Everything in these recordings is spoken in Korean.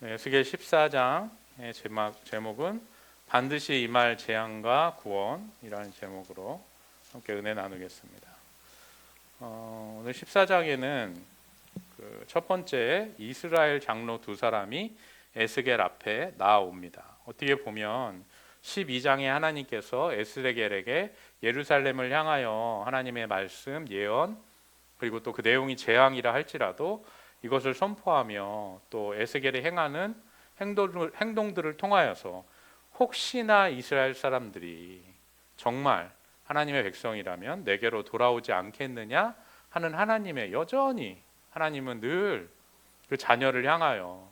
에스겔 14장의 제목은 반드시 임할 재앙과 구원이라는 제목으로 함께 은혜 나누겠습니다. 오늘 14장에는 첫 번째 이스라엘 장로 두 사람이 에스겔 앞에 나아옵니다. 어떻게 보면 12장에 하나님께서 에스겔에게 예루살렘을 향하여 하나님의 말씀, 예언, 그리고 또 그 내용이 재앙이라 할지라도 이것을 선포하며 또 에스겔이 행하는 행동들을 통하여서 혹시나 이스라엘 사람들이 정말 하나님의 백성이라면 내게로 돌아오지 않겠느냐 하는 하나님의, 여전히 하나님은 늘 그 자녀를 향하여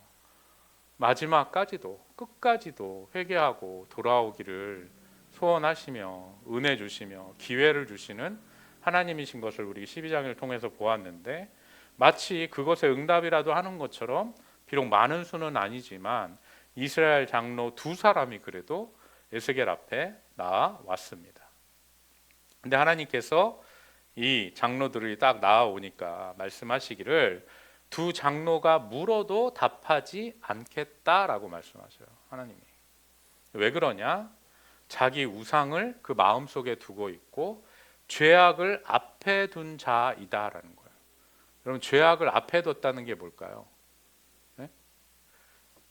마지막까지도 끝까지도 회개하고 돌아오기를 소원하시며 은혜 주시며 기회를 주시는 하나님이신 것을 우리 12장을 통해서 보았는데, 마치 그것의 응답이라도 하는 것처럼 비록 많은 수는 아니지만 이스라엘 장로 두 사람이 그래도 에스겔 앞에 나왔습니다. 근데 하나님께서 이 장로들이 딱 나와오니까 말씀하시기를 두 장로가 물어도 답하지 않겠다라고 말씀하셔요. 하나님이. 왜 그러냐? 자기 우상을 그 마음속에 두고 있고 죄악을 앞에 둔 자이다라는 거예요. 여러분, 죄악을 앞에 뒀다는 게 뭘까요? 네?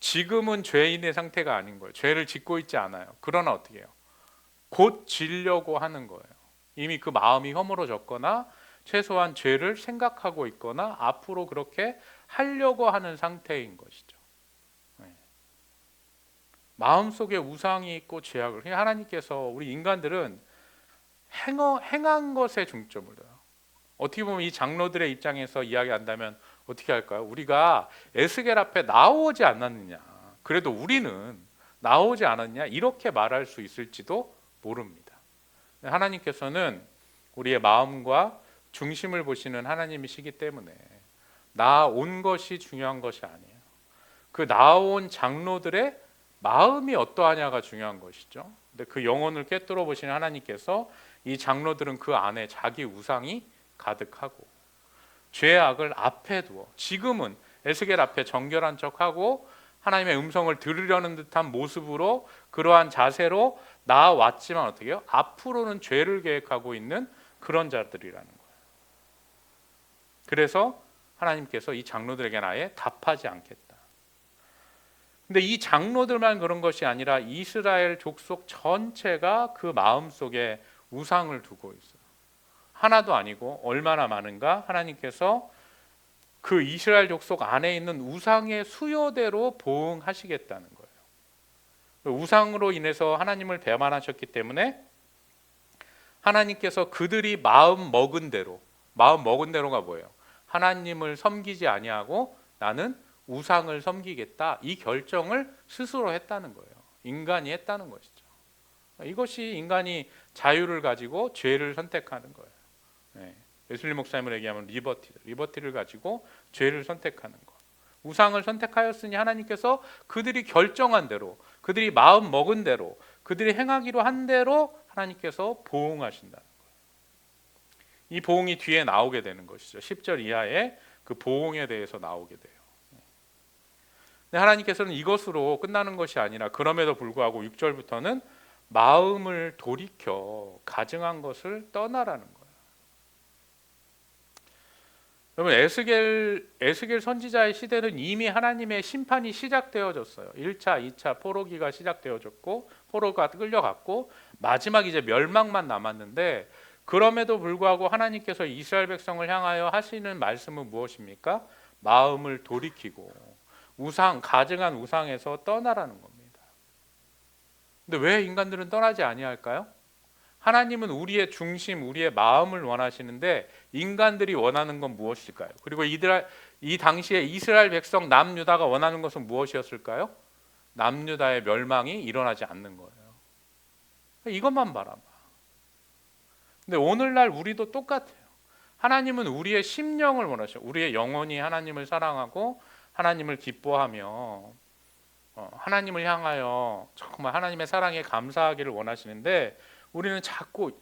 지금은 죄인의 상태가 아닌 거예요. 죄를 짓고 있지 않아요. 그러나 어떻게 해요? 곧 지려고 하는 거예요. 이미 그 마음이 허물어졌거나 최소한 죄를 생각하고 있거나 앞으로 그렇게 하려고 하는 상태인 것이죠. 네. 마음속에 우상이 있고 죄악을, 하나님께서 우리 인간들은 행한 것에 중점을 둬요. 어떻게 보면 이 장로들의 입장에서 이야기한다면 어떻게 할까요? 우리가 에스겔 앞에 나오지 않았느냐, 그래도 우리는 나오지 않았냐, 이렇게 말할 수 있을지도 모릅니다. 하나님께서는 우리의 마음과 중심을 보시는 하나님이시기 때문에 나온 것이 중요한 것이 아니에요. 그 나온 장로들의 마음이 어떠하냐가 중요한 것이죠. 근데 그 영혼을 꿰뚫어 보시는 하나님께서 이 장로들은 그 안에 자기 우상이 가득하고 죄악을 앞에 두어 지금은 에스겔 앞에 정결한 척하고 하나님의 음성을 들으려는 듯한 모습으로 그러한 자세로 나아왔지만 어떻게 해요? 앞으로는 죄를 계획하고 있는 그런 자들이라는 거예요. 그래서 하나님께서 이 장로들에게는 아예 답하지 않겠다. 근데 이 장로들만 그런 것이 아니라 이스라엘 족속 전체가 그 마음속에 우상을 두고 있어요. 하나도 아니고 얼마나 많은가? 하나님께서 그 이스라엘 족속 안에 있는 우상의 수요대로 보응하시겠다는 거예요. 우상으로 인해서 하나님을 배반하셨기 때문에 하나님께서 그들이 마음 먹은 대로가 뭐예요? 하나님을 섬기지 아니하고 나는 우상을 섬기겠다, 이 결정을 스스로 했다는 거예요. 인간이 했다는 것이죠. 이것이 인간이 자유를 가지고 죄를 선택하는 거예요. 네. 웨슬리 목사님을 얘기하면 리버티를 가지고 죄를 선택하는 것. 우상을 선택하였으니 하나님께서 그들이 결정한 대로, 그들이 마음 먹은 대로, 그들이 행하기로 한 대로 하나님께서 보응하신다는 거예요. 이 보응이 뒤에 나오게 되는 것이죠. 10절 이하에 그 보응에 대해서 나오게 돼요. 근데 하나님께서는 이것으로 끝나는 것이 아니라 그럼에도 불구하고 6절부터는 마음을 돌이켜 가증한 것을 떠나라는 거예요. 여러분, 에스겔 선지자의 시대는 이미 하나님의 심판이 시작되어졌어요. 1차, 2차 포로기가 시작되어졌고 포로가 끌려갔고 마지막 이제 멸망만 남았는데, 그럼에도 불구하고 하나님께서 이스라엘 백성을 향하여 하시는 말씀은 무엇입니까? 마음을 돌이키고 가증한 우상에서 떠나라는 겁니다. 근데 왜 인간들은 떠나지 아니할까요? 하나님은 우리의 중심, 우리의 마음을 원하시는데 인간들이 원하는 건 무엇일까요? 그리고 이 당시에 이스라엘 백성 남유다가 원하는 것은 무엇이었을까요? 남유다의 멸망이 일어나지 않는 거예요. 이것만 바라봐. 근데 오늘날 우리도 똑같아요. 하나님은 우리의 심령을 원하셔요. 우리의 영혼이 하나님을 사랑하고 하나님을 기뻐하며 하나님을 향하여 정말 하나님의 사랑에 감사하기를 원하시는데, 우리는 자꾸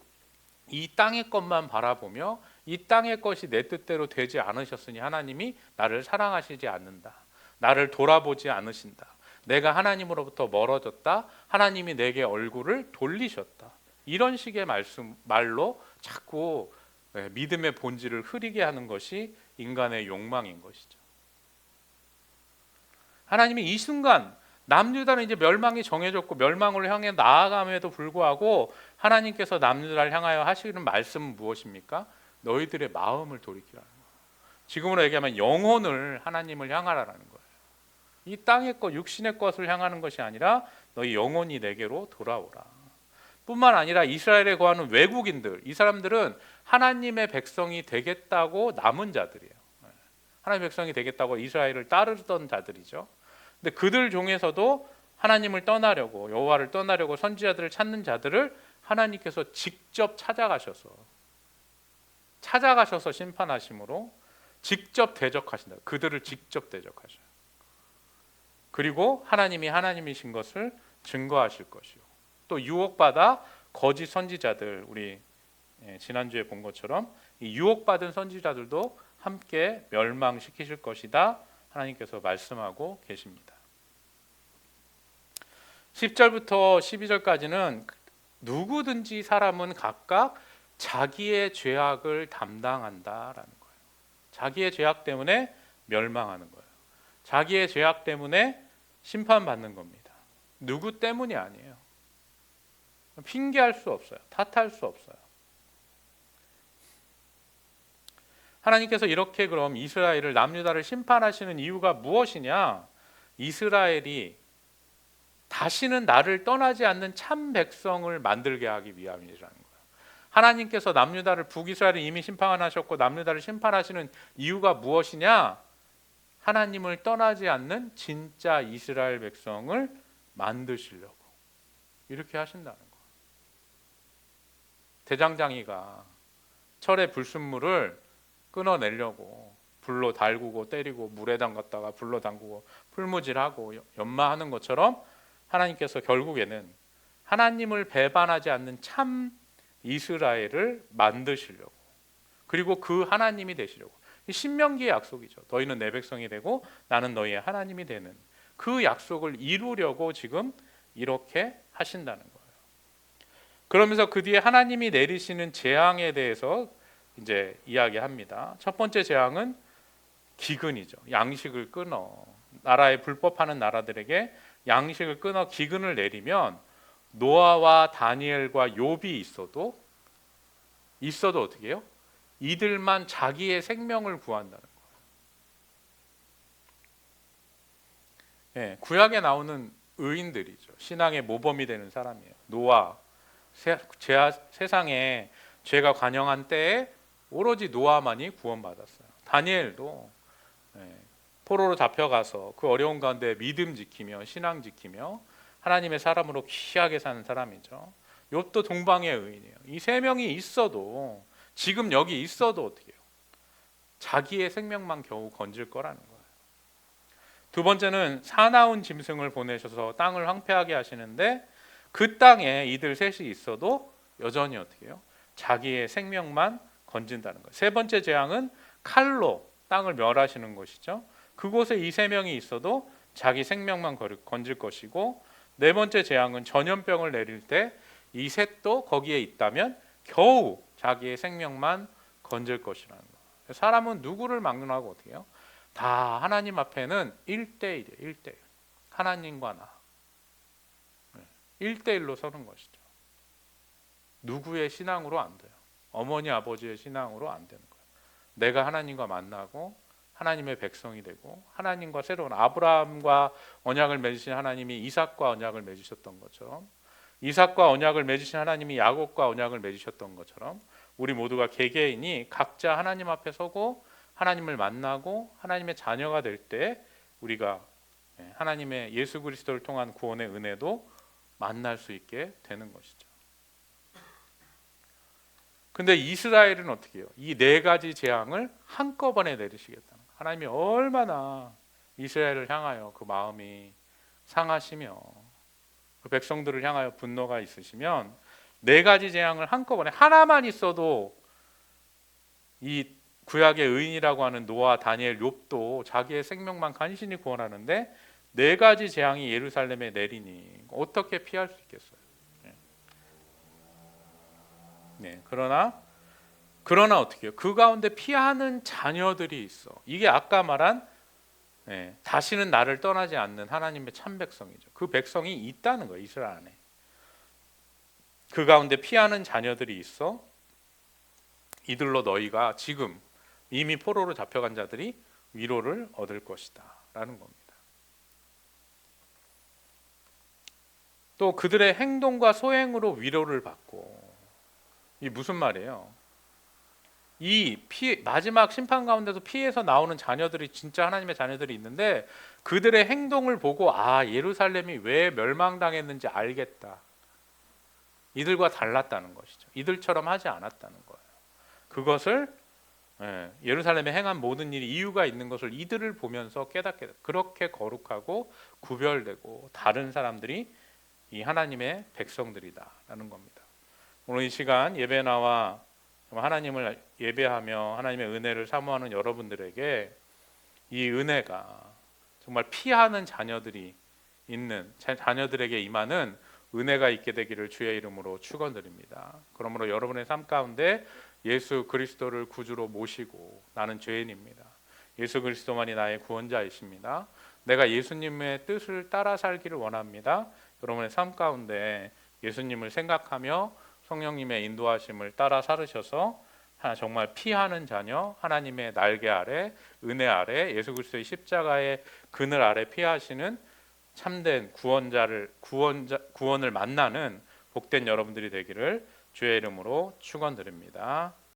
이 땅의 것만 바라보며 이 땅의 것이 내 뜻대로 되지 않으셨으니 하나님이 나를 사랑하시지 않는다, 나를 돌아보지 않으신다. 내가 하나님으로부터 멀어졌다. 하나님이 내게 얼굴을 돌리셨다. 이런 식의 말로 자꾸 믿음의 본질을 흐리게 하는 것이 인간의 욕망인 것이죠. 하나님이 이 순간 남유다는 이제 멸망이 정해졌고 멸망을 향해 나아감에도 불구하고 하나님께서 남유다를 향하여 하시는 말씀은 무엇입니까? 너희들의 마음을 돌이키라는 거예요. 지금으로 얘기하면 영혼을 하나님을 향하라는 거예요. 이 땅의 것, 육신의 것을 향하는 것이 아니라 너희 영혼이 내게로 돌아오라. 뿐만 아니라 이스라엘에 거하는 외국인들, 이 사람들은 하나님의 백성이 되겠다고 남은 자들이에요. 하나님의 백성이 되겠다고 이스라엘을 따르던 자들이죠. 근데 그들 중에서도 하나님을 떠나려고, 여호와를 떠나려고 선지자들을 찾는 자들을 하나님께서 직접 찾아가셔서 심판하심으로 직접 대적하신다. 그들을 직접 대적하셔요. 그리고 하나님이 하나님이신 것을 증거하실 것이요. 또 유혹받아 거짓 선지자들, 우리 지난주에 본 것처럼 이 유혹받은 선지자들도 함께 멸망시키실 것이다. 하나님께서 말씀하고 계십니다. 10절부터 12절까지는 누구든지 사람은 각각 자기의 죄악을 담당한다라는 거예요. 자기의 죄악 때문에 멸망하는 거예요. 자기의 죄악 때문에 심판받는 겁니다. 누구 때문이 아니에요. 핑계할 수 없어요. 탓할 수 없어요. 하나님께서 이렇게 그럼 이스라엘을, 남유다를 심판하시는 이유가 무엇이냐? 이스라엘이 다시는 나를 떠나지 않는 참 백성을 만들게 하기 위함이라는 거예요. 하나님께서 남유다를, 북이스라엘을 이미 심판하셨고 남유다를 심판하시는 이유가 무엇이냐? 하나님을 떠나지 않는 진짜 이스라엘 백성을 만드시려고 이렇게 하신다는 거예요. 대장장이가 철의 불순물을 끊어내려고 불로 달구고 때리고 물에 담갔다가 불로 담그고 풀무질하고 연마하는 것처럼 하나님께서 결국에는 하나님을 배반하지 않는 참 이스라엘을 만드시려고, 그리고 그 하나님이 되시려고. 신명기의 약속이죠. 너희는 내 백성이 되고 나는 너희의 하나님이 되는 그 약속을 이루려고 지금 이렇게 하신다는 거예요. 그러면서 그 뒤에 하나님이 내리시는 재앙에 대해서 이제 이야기합니다. 첫 번째 재앙은 기근이죠. 양식을 끊어, 나라에 불법하는 나라들에게 양식을 끊어 기근을 내리면 노아와 다니엘과 욥이 있어도 어떻게 해요? 이들만 자기의 생명을 구한다는 거예요. 구약에 나오는 의인들이죠. 신앙의 모범이 되는 사람이에요. 노아, 세상에 죄가 관영한 때에 오로지 노아만이 구원받았어요. 다니엘도 포로로 잡혀가서 그 어려운 가운데 믿음 지키며 신앙 지키며 하나님의 사람으로 귀하게 사는 사람이죠. 욥도 동방의 의인이에요. 이 세 명이 있어도, 지금 여기 있어도 어떻게 해요? 자기의 생명만 겨우 건질 거라는 거예요. 두 번째는 사나운 짐승을 보내셔서 땅을 황폐하게 하시는데 그 땅에 이들 셋이 있어도 여전히 어떻게 해요? 자기의 생명만 건진다는 거예요. 세 번째 재앙은 칼로 땅을 멸하시는 것이죠. 그곳에 이 세 명이 있어도 자기 생명만 건질 것이고, 네 번째 재앙은 전염병을 내릴 때 이 셋도 거기에 있다면 겨우 자기의 생명만 건질 것이라는 거예요. 사람은 누구를 막론하고 어떻게 해요? 다 하나님 앞에는 1대1이에요. 1대1. 하나님과 나 1대1로 서는 것이죠. 누구의 신앙으로 안 돼요. 어머니 아버지의 신앙으로 안 되는 거예요. 내가 하나님과 만나고 하나님의 백성이 되고 하나님과 새로운, 아브라함과 언약을 맺으신 하나님이 이삭과 언약을 맺으셨던 것처럼, 이삭과 언약을 맺으신 하나님이 야곱과 언약을 맺으셨던 것처럼 우리 모두가 개개인이 각자 하나님 앞에 서고 하나님을 만나고 하나님의 자녀가 될 때 우리가 하나님의 예수 그리스도를 통한 구원의 은혜도 만날 수 있게 되는 것이죠. 근데 이스라엘은 어떻게 해요? 이 네 가지 재앙을 한꺼번에 내리시겠다는 거예요. 하나님이 얼마나 이스라엘을 향하여 그 마음이 상하시며 그 백성들을 향하여 분노가 있으시면 네 가지 재앙을 한꺼번에, 하나만 있어도 이 구약의 의인이라고 하는 노아, 다니엘, 욥도 자기의 생명만 간신히 구원하는데 네 가지 재앙이 예루살렘에 내리니 어떻게 피할 수 있겠어요? 네, 그러나 어떻게 해요? 그 가운데 피하는 자녀들이 있어. 이게 아까 말한 다시는 나를 떠나지 않는 하나님의 참 백성이죠. 그 백성이 있다는 거예요, 이스라엘 안에. 그 가운데 피하는 자녀들이 있어. 이들로 너희가 지금 이미 포로로 잡혀간 자들이 위로를 얻을 것이다 라는 겁니다. 또 그들의 행동과 소행으로 위로를 받고, 이 무슨 말이에요? 마지막 심판 가운데서 피해서 나오는 자녀들이 진짜 하나님의 자녀들이 있는데 그들의 행동을 보고 예루살렘이 왜 멸망당했는지 알겠다. 이들과 달랐다는 것이죠. 이들처럼 하지 않았다는 거예요. 그것을 예루살렘에 행한 모든 일이 이유가 있는 것을 이들을 보면서 깨닫게 돼. 그렇게 거룩하고 구별되고 다른 사람들이 이 하나님의 백성들이다라는 겁니다. 오늘 이 시간 예배 나와 하나님을 예배하며 하나님의 은혜를 사모하는 여러분들에게 이 은혜가 정말 피하는 자녀들이 있는 자녀들에게 임하는 은혜가 있게 되기를 주의 이름으로 축원드립니다. 그러므로 여러분의 삶 가운데 예수 그리스도를 구주로 모시고 나는 죄인입니다. 예수 그리스도만이 나의 구원자이십니다. 내가 예수님의 뜻을 따라 살기를 원합니다. 여러분의 삶 가운데 예수님을 생각하며 성령님의 인도하심을 따라 살으셔서 정말 피하는 자녀, 하나님의 날개 아래, 은혜 아래, 예수 그리스도의 십자가의 그늘 아래 피하시는 참된 구원을 만나는 복된 여러분들이 되기를 주의 이름으로 축원드립니다.